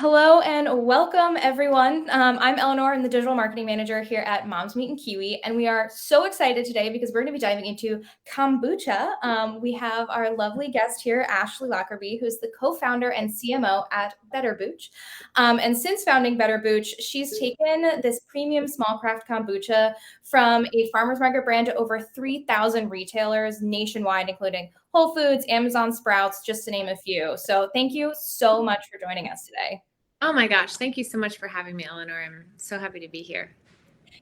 Hello and welcome, everyone. I'm Eleanor. I'm the digital marketing manager here at Moms Meat and Kiwi, and we are so excited today because we're going to be diving into kombucha. We have our lovely guest here, Ashleigh Lockerbie, who's the co-founder and CMO at Better Booch. And since founding Better Booch, she's taken this premium small craft kombucha from a farmer's market brand to over 3,000 retailers nationwide, including Whole Foods, Amazon, Sprouts, just to name a few. So thank you so much for joining us today. Oh my gosh. Thank you so much for having me, Eleanor. I'm so happy to be here.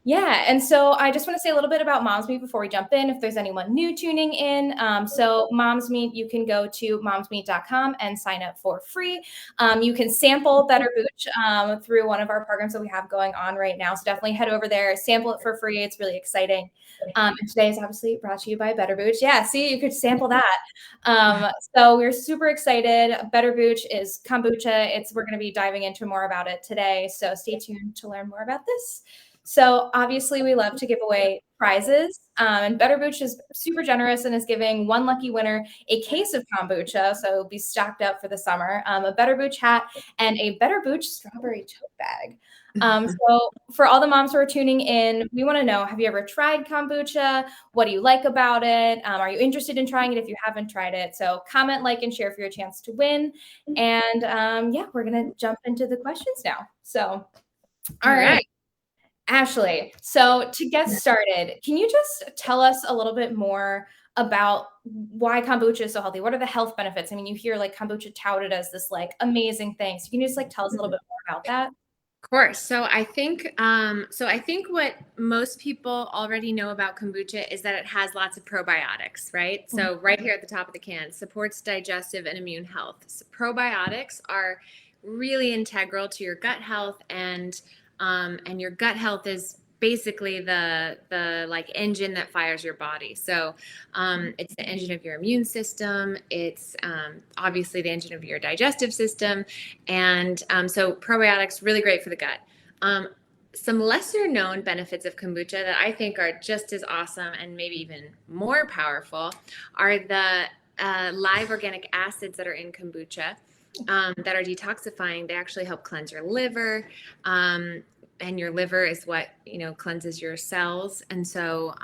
Yeah, and so I just want to say a little bit about Moms Meet before we jump in, if there's anyone new tuning in. So Moms Meet, you can go to momsmeet.com and sign up for free. You can sample Better Booch through one of our programs that we have going on right now. So definitely head over there, sample it for free. It's really exciting. And today is obviously brought to you by Better Booch. Yeah, see, you could sample that. So we're super excited. Better Booch is kombucha. We're going to be diving into more about it today. So stay tuned to learn more about this. So obviously we love to give away prizes, and Better Booch is super generous and is giving one lucky winner a case of kombucha, so it'll be stocked up for the summer, a Better Booch hat, and a Better Booch strawberry tote bag. So for all the moms who are tuning in, we want to know, have you ever tried kombucha? What do you like about it? Are you interested in trying it if you haven't tried it? So comment, like, and share for your chance to win. And yeah, we're going to jump into the questions now. So, all right. Ashleigh, so to get started, can you just tell us a little bit more about why kombucha is so healthy? What are the health benefits? I mean, you hear like kombucha touted as this like amazing thing. So can you just like tell us a little bit more about that? Of course. So I think what most people already know about kombucha is that it has lots of probiotics, right? So right here at the top of the can, supports digestive and immune health. So probiotics are really integral to your gut health, and your gut health is basically the like engine that fires your body. So it's the engine of your immune system. It's obviously the engine of your digestive system. And so probiotics, really great for the gut. Some lesser known benefits of kombucha that I think are just as awesome and maybe even more powerful are the live organic acids that are in kombucha. That are detoxifying. They actually help cleanse your liver. And your liver is what, cleanses your cells. And so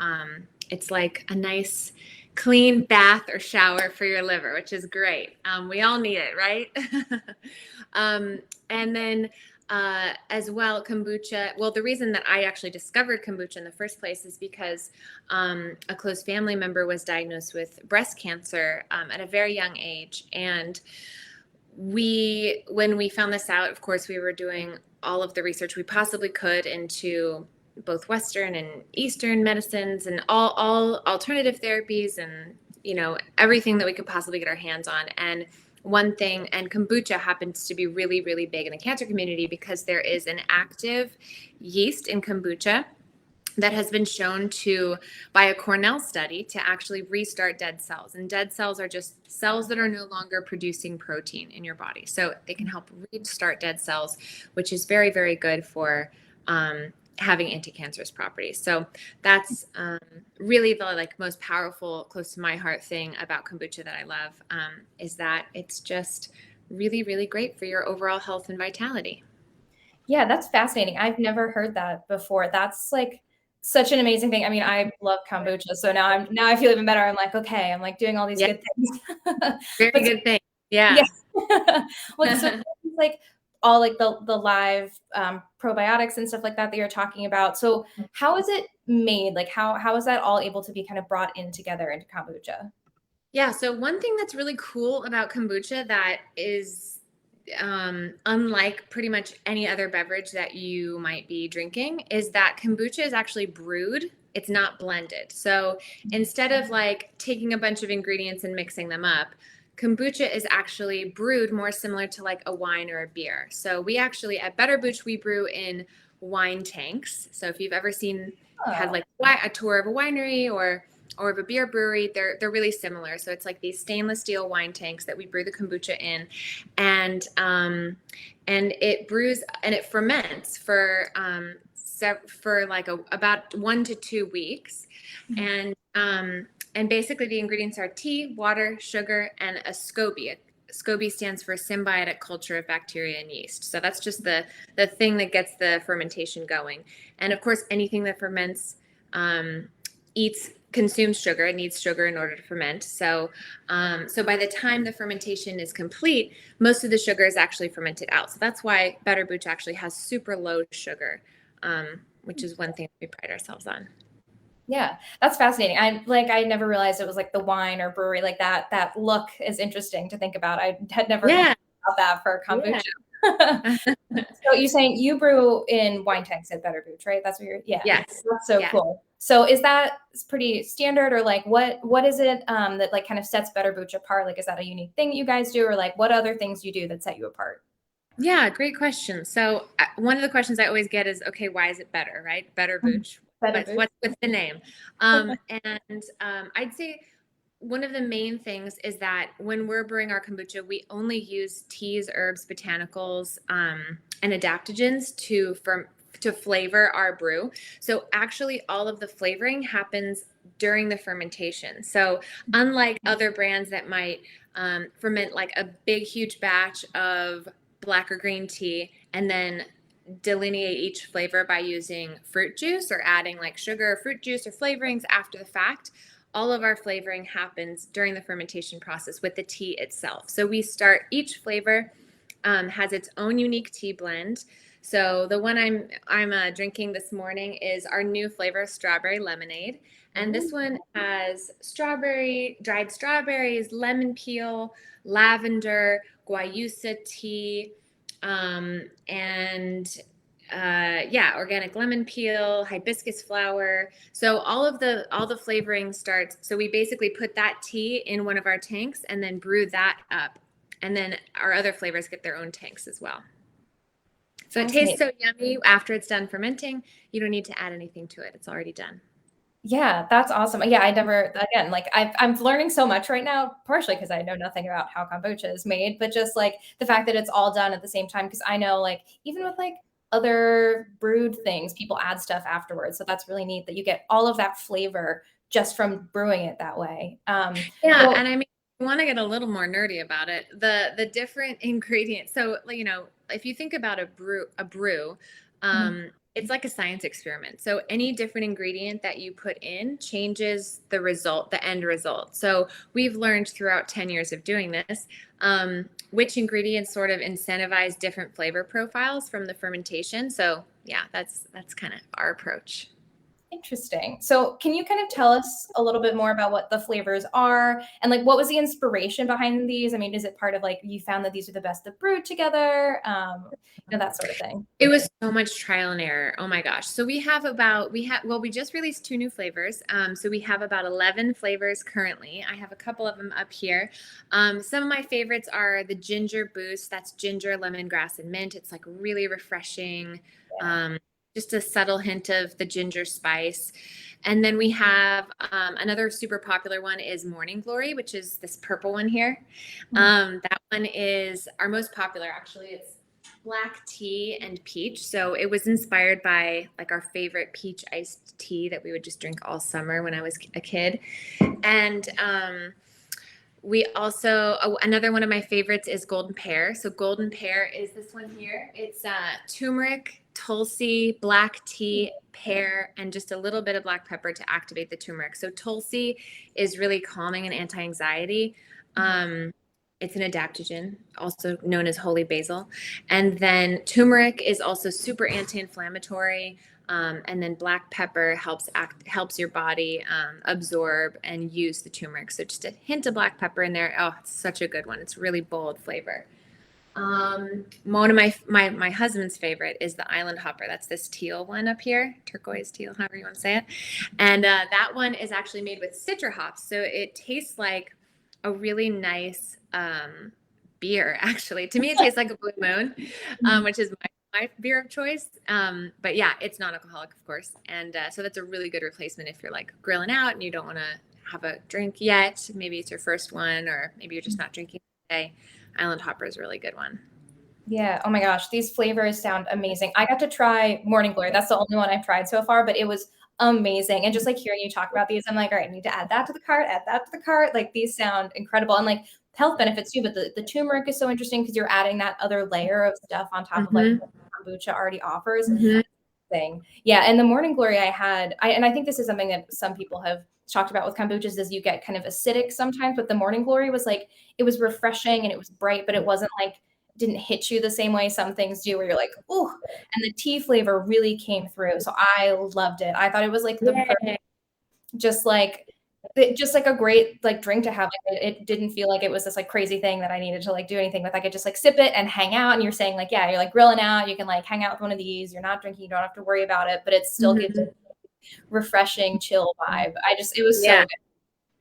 it's like a nice clean bath or shower for your liver, which is great. We all need it, right? And then as well, kombucha. Well, the reason that I actually discovered kombucha in the first place is because a close family member was diagnosed with breast cancer at a very young age. And when we found this out, of course, we were doing all of the research we possibly could into both Western and Eastern medicines and all alternative therapies and, everything that we could possibly get our hands on. And one thing, and kombucha happens to be really, really big in the cancer community because there is an active yeast in kombucha that has been shown by a Cornell study to actually restart dead cells. And dead cells are just cells that are no longer producing protein in your body. So they can help restart dead cells, which is very, very good for having anti-cancerous properties. So that's really the most powerful, close to my heart thing about kombucha that I love, is that it's just really, really great for your overall health and vitality. Yeah, that's fascinating. I've never heard that before. That's like such an amazing thing. I mean, I love kombucha, so now I feel even better. I'm like, okay, I'm like doing all these good things. Very good thing. Yeah. Well, so it's like all like the live probiotics and stuff like that you're talking about. So how is it made? Like how is that all able to be kind of brought in together into kombucha? Yeah. So one thing that's really cool about kombucha that is unlike pretty much any other beverage that you might be drinking is that kombucha is actually brewed. It's not blended. So instead of like taking a bunch of ingredients and mixing them up, kombucha is actually brewed more similar to like a wine or a beer. So we actually at Better Booch, we brew in wine tanks. So if you've ever had like a tour of a winery or of a beer brewery, they're really similar. So it's like these stainless steel wine tanks that we brew the kombucha in, and it brews and it ferments for like about 1 to 2 weeks, and basically the ingredients are tea, water, sugar, and a SCOBY. SCOBY stands for symbiotic culture of bacteria and yeast. So that's just the thing that gets the fermentation going. And of course, anything that ferments consumes sugar. It needs sugar in order to ferment. So by the time the fermentation is complete, most of the sugar is actually fermented out. So that's why Better Booch actually has super low sugar, which is one thing we pride ourselves on. Yeah, that's fascinating. I never realized it was like the wine or brewery like that. That look is interesting to think about. I had never thought about that for kombucha. Yeah. So you're saying you brew in wine tanks at Better Booch, right? That's what you're, yeah. Yes. That's so cool. So is that pretty standard, or like what is it that like kind of sets Better Booch apart? Like, is that a unique thing that you guys do, or like what other things you do that set you apart? Yeah, great question. So one of the questions I always get is, okay, why is it better, right? Better Booch. What's the name? I'd say one of the main things is that when we're brewing our kombucha, we only use teas, herbs, botanicals, and adaptogens to flavor our brew. So actually all of the flavoring happens during the fermentation. So unlike other brands that might ferment like a big, huge batch of black or green tea and then delineate each flavor by using fruit juice or adding like sugar, fruit juice, or flavorings after the fact, all of our flavoring happens during the fermentation process with the tea itself. So we start, each flavor has its own unique tea blend. So the one I'm drinking this morning is our new flavor, strawberry lemonade. And this one has dried strawberries, lemon peel, lavender, guayusa tea, organic lemon peel, hibiscus flower. So all the flavoring starts. So we basically put that tea in one of our tanks and then brew that up. And then our other flavors get their own tanks as well. So it tastes so yummy after it's done fermenting. You don't need to add anything to it. It's already done. Yeah, that's awesome. Yeah, I'm learning so much right now, partially because I know nothing about how kombucha is made, but just like the fact that it's all done at the same time. Because I know like even with like other brewed things, people add stuff afterwards. So that's really neat that you get all of that flavor just from brewing it that way. And I mean, I want to get a little more nerdy about it. The different ingredients. So, you know, if you think about a brew, it's like a science experiment. So any different ingredient that you put in changes the end result. So we've learned throughout 10 years of doing this, which ingredients sort of incentivize different flavor profiles from the fermentation. So yeah, that's kind of our approach. Interesting. So can you kind of tell us a little bit more about what the flavors are and like what was the inspiration behind these? I mean, is it part of like you found that these are the best that brewed together? That sort of thing. It was so much trial and error. Oh my gosh. So we just released 2 new flavors. So we have about 11 flavors currently. I have a couple of them up here. Some of my favorites are the ginger boost. That's ginger, lemongrass, and mint. It's like really refreshing. Yeah. Just a subtle hint of the ginger spice. And then we have another super popular one is Morning Glory, which is this purple one here. That one is our most popular, actually. It's black tea and peach. So it was inspired by like our favorite peach iced tea that we would just drink all summer when I was a kid. And we also, another one of my favorites is Golden Pear. So Golden Pear is this one here. It's turmeric, tulsi, black tea, pear, and just a little bit of black pepper to activate the turmeric. So tulsi is really calming and anti-anxiety. It's an adaptogen, also known as holy basil. And then turmeric is also super anti-inflammatory. And then black pepper helps your body absorb and use the turmeric. So just a hint of black pepper in there. Oh, it's such a good one. It's really bold flavor. One of my husband's favorite is the Island Hopper. That's this teal one up here, turquoise teal, however you want to say it. And that one is actually made with citra hops. So it tastes like a really nice beer, actually. To me, it tastes like a Blue Moon, which is my beer of choice. But yeah, it's non-alcoholic, of course. And so that's a really good replacement if you're like grilling out and you don't want to have a drink yet. Maybe it's your first one, or maybe you're just not drinking today. Island Hopper is a really good one. Yeah. Oh my gosh. These flavors sound amazing. I got to try Morning Glory. That's the only one I've tried so far, but it was amazing. And just like hearing you talk about these, I'm like, all right, I need to add that to the cart, add that to the cart. Like these sound incredible. And like health benefits too, but the turmeric is so interesting because you're adding that other layer of stuff on top of like Mm-hmm. what kombucha already offers. Mm-hmm. Thing. Yeah. And the morning glory and I think this is something that some people have talked about with kombuchas is you get kind of acidic sometimes, but the morning glory was like, it was refreshing and it was bright, but it wasn't like, didn't hit you the same way some things do where you're like, ooh, and the tea flavor really came through. So I loved it. I thought it was like the Yeah. just like just like a great like drink to have. Like, it didn't feel like it was this like crazy thing that I needed to like do anything with. I could just like sip it and hang out. And you're saying like, yeah, you're like grilling out. You can like hang out with one of these. You're not drinking. You don't have to worry about it, but it still gives Mm-hmm. a refreshing, chill vibe. It was so Yeah. good.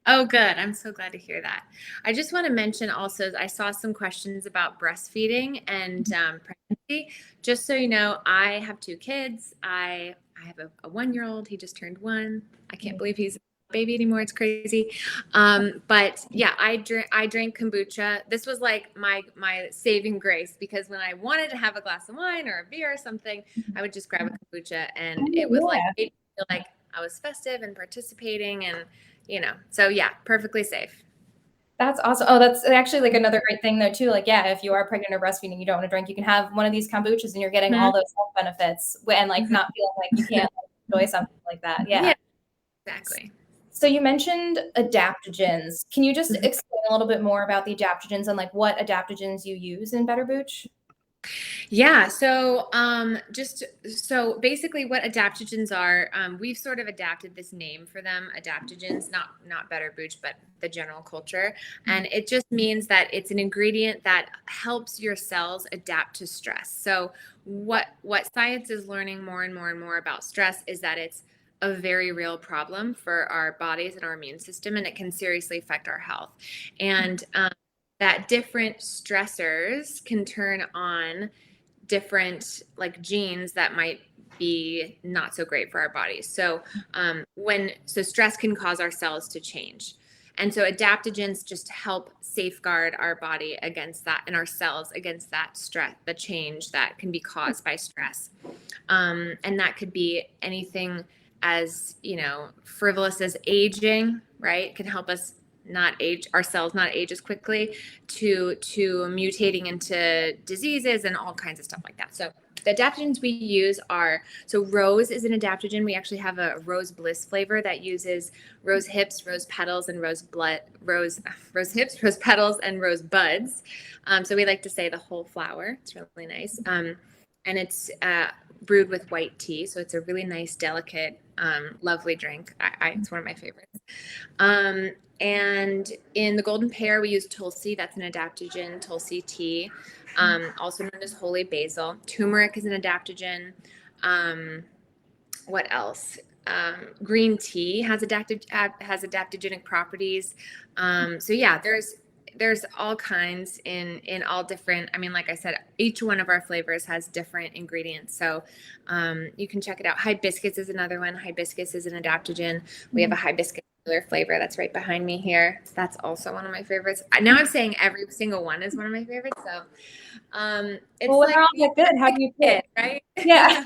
Oh, good. I'm so glad to hear that. I just want to mention also, I saw some questions about breastfeeding and pregnancy. Just so you know, I have 2 kids. I have a 1-year-old. He just turned 1. I can't believe he's a baby anymore. It's crazy. But yeah, I drank kombucha. This was like my saving grace, because when I wanted to have a glass of wine or a beer or something, I would just grab a kombucha, and it was like, made me feel like I was festive and participating, and so yeah, perfectly safe. That's awesome. Oh, that's actually like another great thing though too. Like, yeah, if you are pregnant or breastfeeding, you don't want to drink, you can have one of these kombuchas and you're getting Mhm. all those health benefits and like Mhm. not feeling like you can't like, enjoy something like that. Yeah. Yeah, exactly. So you mentioned adaptogens. Can you just Mhm. explain a little bit more about the adaptogens and like what adaptogens you use in Better Booch? Yeah, so just so basically what adaptogens are, we've sort of adapted this name for them, adaptogens, not Better Booch, but the general culture. And it just means that it's an ingredient that helps your cells adapt to stress. So what science is learning more and more and more about stress is that it's a very real problem for our bodies and our immune system, and it can seriously affect our health. And that different stressors can turn on different like genes that might be not so great for our bodies. So stress can cause our cells to change. And so adaptogens just help safeguard our body against that, and our cells against that stress, the change that can be caused by stress. And that could be anything as, frivolous as aging, right? It can help us not age, our cells not age as quickly, to mutating into diseases and all kinds of stuff like that. So the adaptogens we use are, so rose is an adaptogen. We actually have a rose bliss flavor that uses rose hips, rose petals, and rose hips, rose petals, and rose buds. So we like to say the whole flower. It's really nice. And it's brewed with white tea, so it's a really nice, delicate, lovely drink. It's one of my favorites. And in the golden pear, we use tulsi. That's an adaptogen, tulsi tea, also known as holy basil. Turmeric is an adaptogen. What else? Green tea has adaptogenic properties. So yeah, there's all kinds in all different. I mean, like I said, each one of our flavors has different ingredients. So you can check it out. Hibiscus is another one. Hibiscus is an adaptogen. We have a hibiscus flavor that's right behind me here. That's also one of my favorites. Now I'm saying every single one is one of my favorites. So it's Well, when like they're all that good, how do you pick? right? Yeah.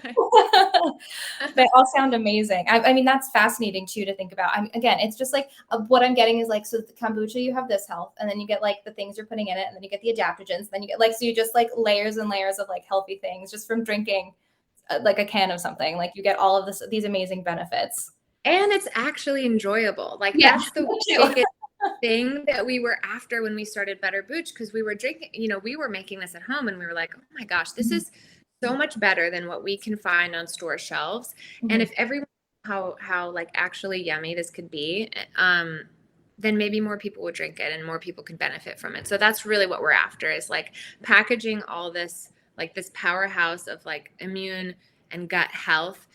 They all sound amazing. I mean, that's fascinating too to think about. Again, it's just like what I'm getting is like, so the kombucha, you have this health, and then you get like the things you're putting in it, and then you get the adaptogens, then you get like, so you just like layers and layers of like healthy things just from drinking like a can of something. Like you get all of these amazing benefits. And it's actually enjoyable. Like Yeah, that's the me too. biggest thing that we were after when we started Better Booch, because we were drinking, we were making this at home, and we were like, oh my gosh, this is so much better than what we can find on store shelves. And if everyone knew how like actually yummy this could be, then maybe more people would drink it and more people could benefit from it. So that's really what we're after, is like packaging all this, like this powerhouse of like immune and gut health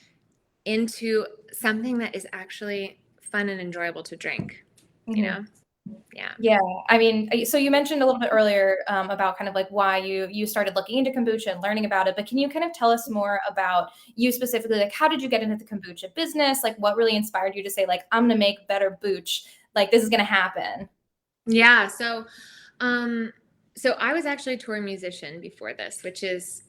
into something that is actually fun and enjoyable to drink, Yeah. Yeah, I mean, so you mentioned a little bit earlier about kind of like why you started looking into kombucha and learning about it, but can you kind of tell us more about you specifically? Like, how did you get into the kombucha business? Like, what really inspired you to say, like, I'm gonna make Better Booch? Like, this is gonna happen. Yeah. So I was actually a touring musician before this, which is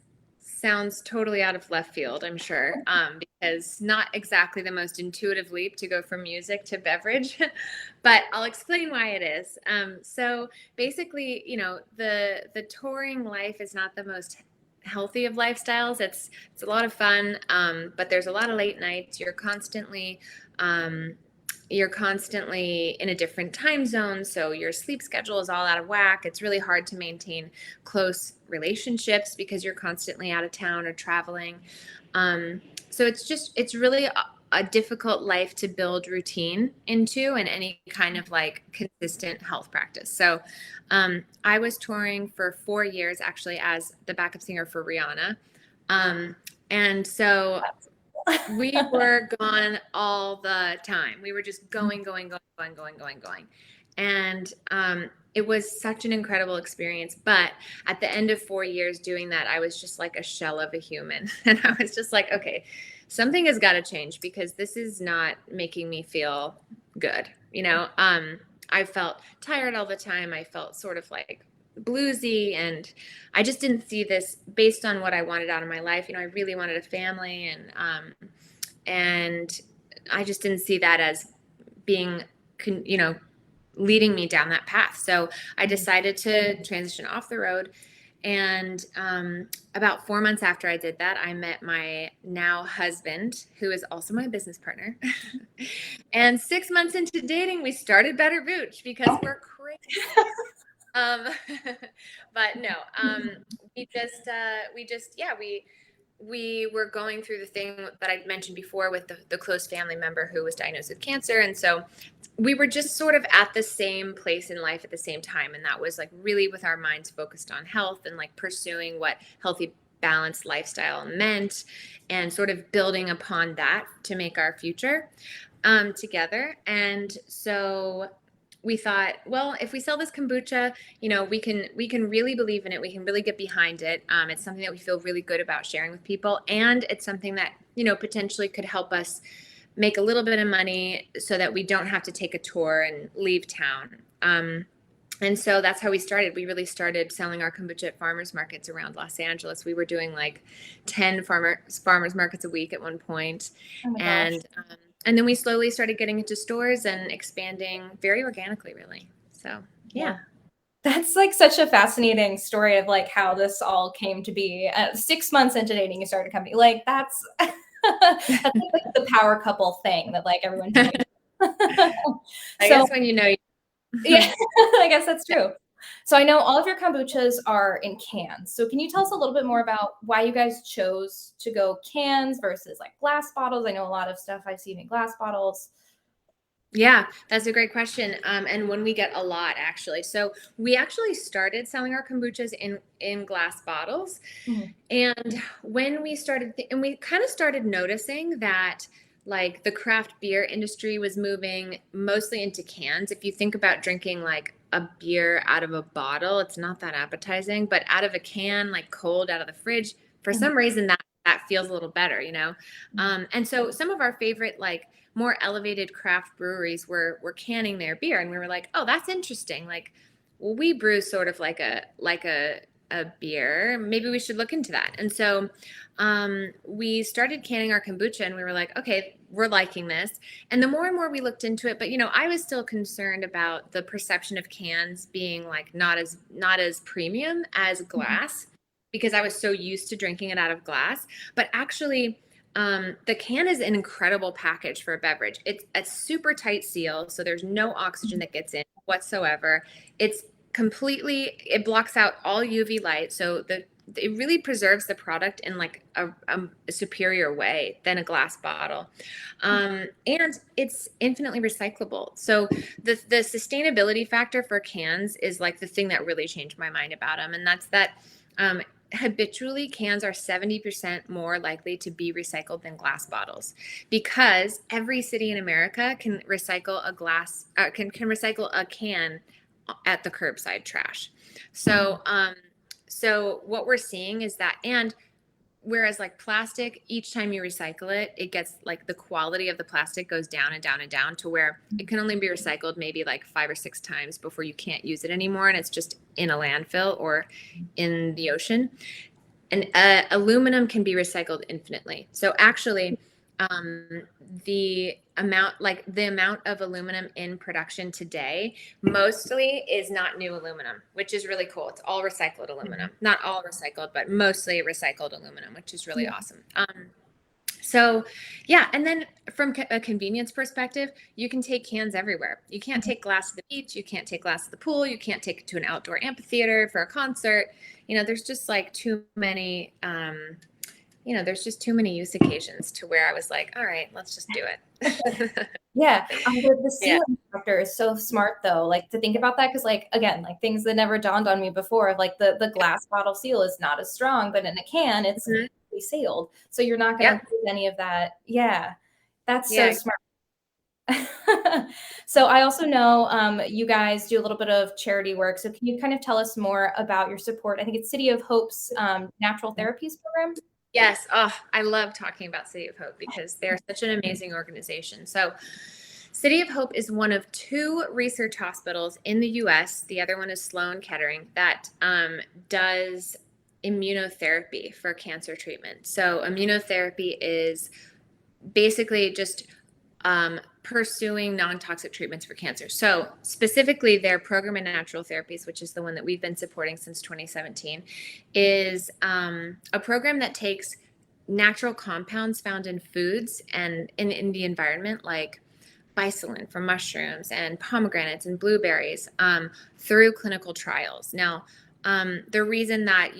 sounds totally out of left field, I'm sure, because not exactly the most intuitive leap to go from music to beverage, but I'll explain why it is. So basically, the touring life is not the most healthy of lifestyles. It's a lot of fun, but there's a lot of late nights. You're constantly in a different time zone, so your sleep schedule is all out of whack. It's really hard to maintain close relationships because you're constantly out of town or traveling. So it's really a difficult life to build routine into and any kind of like consistent health practice. So I was touring for 4 years actually as the backup singer for Rihanna. And so we were gone all the time. We were just going. And it was such an incredible experience. But at the end of 4 years doing that, I was just like a shell of a human. And I was just like, okay, something has got to change because this is not making me feel good. I felt tired all the time. I felt sort of like bluesy, and I just didn't see this based on what I wanted out of my life. I really wanted a family, and I just didn't see that as being, leading me down that path. So I decided to transition off the road. And about 4 months after I did that, I met my now husband, who is also my business partner. And 6 months into dating, we started Better Booch because we're crazy. But no, we were going through the thing that I mentioned before with the close family member who was diagnosed with cancer. And so we were just sort of at the same place in life at the same time. And that was like really with our minds focused on health and like pursuing what healthy, balanced lifestyle meant and sort of building upon that to make our future together. And so we thought, well, if we sell this kombucha, we can really believe in it. We can really get behind it. It's something that we feel really good about sharing with people. And it's something that, potentially could help us make a little bit of money so that we don't have to take a tour and leave town. And so that's how we started. We really started selling our kombucha at farmers markets around Los Angeles. We were doing like 10 farmers markets a week at one point. Oh my gosh. And then we slowly started getting into stores and expanding very organically, really. So, yeah. That's like such a fascinating story of like how this all came to be. 6 months into dating, you started a company. Like that's that's like the power couple thing that like everyone. I guess when yeah, I guess that's true. So I know all of your kombuchas are in cans. So can you tell us a little bit more about why you guys chose to go cans versus like glass bottles? I know a lot of stuff I've seen in glass bottles. Yeah, that's a great question. And when we get a lot, actually. So we actually started selling our kombuchas in glass bottles. Mm-hmm. And when we started, and we kind of started noticing that like the craft beer industry was moving mostly into cans. If you think about drinking like a beer out of a bottle, it's not that appetizing, but out of a can, like cold out of the fridge, for some reason that feels a little better, And so some of our favorite, like more elevated craft breweries were canning their beer. And we were like, oh, that's interesting. Like, well, we brew sort of like a beer. Maybe we should look into that. And so we started canning our kombucha, and we were like, okay, we're liking this. And the more and more we looked into it, but I was still concerned about the perception of cans being like not as premium as glass, because I was so used to drinking it out of glass. But actually, the can is an incredible package for a beverage. It's a super tight seal, so there's no oxygen that gets in whatsoever. It blocks out all UV light, so it really preserves the product in like a superior way than a glass bottle. And it's infinitely recyclable. So the sustainability factor for cans is like the thing that really changed my mind about them. And that's that habitually cans are 70% more likely to be recycled than glass bottles, because every city in America can recycle can recycle a can at the curbside trash. So so what we're seeing is that, and whereas like plastic, each time you recycle it, it gets like the quality of the plastic goes down and down and down to where it can only be recycled maybe like 5 or 6 times before you can't use it anymore. And it's just in a landfill or in the ocean. and aluminum can be recycled infinitely. So actually, the amount of aluminum in production today mostly is not new aluminum, which is really cool. It's all recycled aluminum. Not all recycled, but mostly recycled aluminum, which is really awesome. So yeah, and then from a convenience perspective, you can take cans everywhere. You can't take glass to the beach, you can't take glass to the pool, you can't take it to an outdoor amphitheater for a concert. There's just like too many there's just too many use occasions to where I was like, all right, let's just do it. Yeah. The seal instructor is so smart though, like to think about that. Cause like, again, like things that never dawned on me before, like the glass bottle seal is not as strong, but in a can it's sealed. So you're not going to lose any of that. Yeah. That's so smart. So I also know you guys do a little bit of charity work. So can you kind of tell us more about your support? I think it's City of Hope's natural therapies program. Yes. Oh, I love talking about City of Hope because they're such an amazing organization. So City of Hope is one of 2 research hospitals in the U.S. The other one is Sloan Kettering that does immunotherapy for cancer treatment. So immunotherapy is basically just pursuing non-toxic treatments for cancer. So specifically their program in natural therapies, which is the one that we've been supporting since 2017, is a program that takes natural compounds found in foods and in the environment, like bisulin from mushrooms and pomegranates and blueberries, through clinical trials. Now, the reason that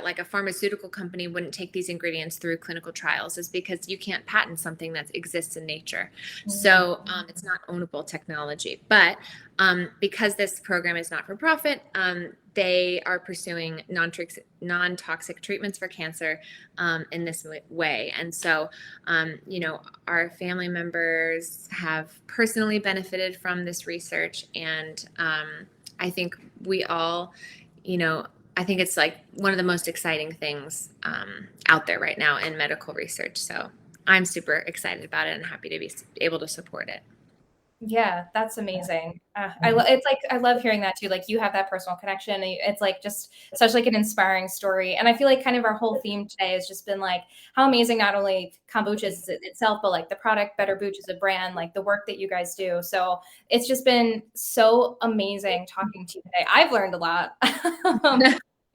like a pharmaceutical company wouldn't take these ingredients through clinical trials is because you can't patent something that exists in nature. So it's not ownable technology. But because this program is not for profit, they are pursuing non-toxic treatments for cancer in this way. And so, our family members have personally benefited from this research. And I think we all, I think it's like one of the most exciting things out there right now in medical research. So I'm super excited about it and happy to be able to support it. Yeah, that's amazing. It's like, I love hearing that too. Like you have that personal connection. It's like just such like an inspiring story. And I feel like kind of our whole theme today has just been like how amazing not only kombucha is itself, but like the product Better Booch is a brand, like the work that you guys do. So it's just been so amazing talking to you today. I've learned a lot.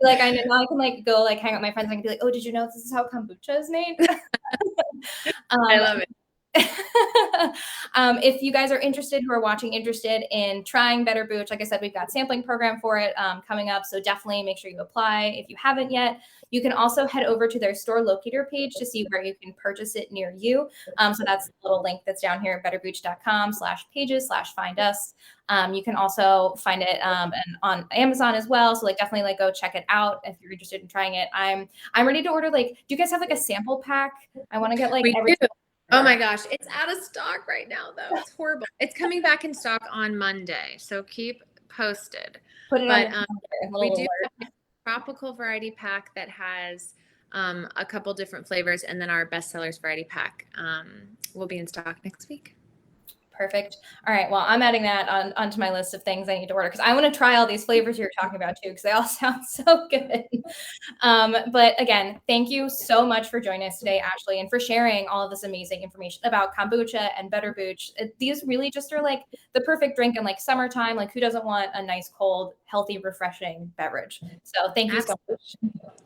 Like I know now I can like go like hang out with my friends and be like, oh, did you know this is how kombucha is made? I love it. If you guys are interested, who are watching, interested in trying Better Booch, like I said, we've got sampling program for it coming up. So definitely make sure you apply if you haven't yet. You can also head over to their store locator page to see where you can purchase it near you. So that's the little link that's down here at betterbooch.com/pages/find us. You can also find it on Amazon as well. So like definitely like go check it out if you're interested in trying it. I'm ready to order. Like, do you guys have like a sample pack? I want to get like everything. Oh my gosh, it's out of stock right now though. It's horrible. It's coming back in stock on Monday, so keep posted. Put it on we do have a tropical variety pack that has a couple different flavors, and then our bestsellers variety pack will be in stock next week. Perfect. All right. Well, I'm adding that onto my list of things I need to order because I want to try all these flavors you're talking about too, because they all sound so good. But again, thank you so much for joining us today, Ashleigh, and for sharing all of this amazing information about kombucha and Better Booch. These really just are like the perfect drink in like summertime. Like who doesn't want a nice, cold, healthy, refreshing beverage? So thank you so much.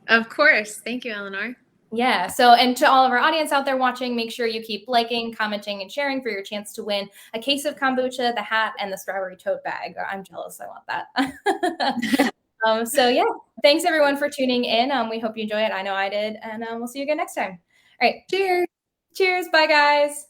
Of course. Thank you, Eleanor. Yeah. So, and to all of our audience out there watching, make sure you keep liking, commenting, and sharing for your chance to win a case of kombucha, the hat, and the strawberry tote bag. I'm jealous. I want that. So yeah, thanks everyone for tuning in. We hope you enjoy it. I know I did. And we'll see you again next time. All right. Cheers. Cheers. Bye, guys.